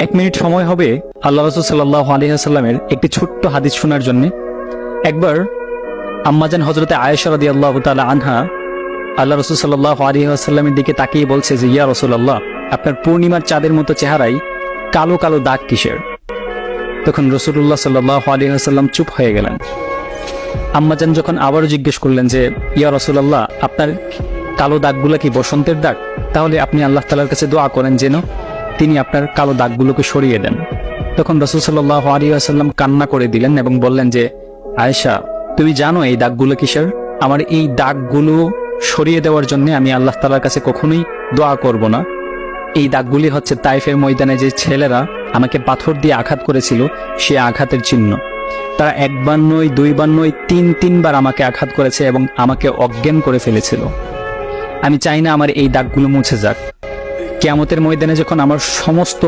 এক মিনিট সময় হবে আল্লাহ রাসূল সাল্লাল্লাহু আলাইহি ওয়াসাল্লামের একটি ছোট্ট হাদিস শোনার জন্য। একবার আম্মাজান হযরতে আয়েশা রাদিয়াল্লাহু তাআলা আনহা আল্লাহ রাসূল সাল্লাল্লাহু আলাইহি ওয়াসাল্লামের দিকে তাকিয়ে বলছে যে, ইয়া রাসূলুল্লাহ, আপনার পূর্ণিমার চাঁদের মতো চেহারায় কালো কালো দাগ কিসের? তখন রাসূলুল্লাহ সাল্লাল্লাহু আলাইহি ওয়াসাল্লাম চুপ হয়ে গেলেন। আম্মাজান যখন আবারও জিজ্ঞেস করলেন যে, ইয়া রাসূলুল্লাহ, আপনার কালো দাগগুলো কি বসন্তের দাগ? তাহলে আপনি আল্লাহ তাআলার কাছে দোয়া করেন যেন তিনি আপনার কালো দাগগুলোকে সরিয়ে দেন। তখন রাসূল সাল্লাল্লাহু আলাইহি ওয়াসাল্লাম কান্না করে দিলেন এবং বললেন যে, আয়েশা, তুমি জানো এই দাগগুলো কিসের? আমার এই দাগগুলো সরিয়ে দেওয়ার জন্য আমি আল্লাহ তাআলার কাছে কখনোই দোয়া করব না। এই দাগগুলি হচ্ছে তাইফের ময়দানে যে ছেলেরা আমাকে পাথর দিয়ে আঘাত করেছিল, সে আঘাতের চিহ্ন। তারা একবার নয়, দুইবার নয়, তিনবার আমাকে আঘাত করেছে এবং আমাকে অজ্ঞান করে ফেলেছিল। আমি চাই না আমার এই দাগগুলো মুছে যাক। কিয়ামতের ময়দানে যখন আমার সমস্ত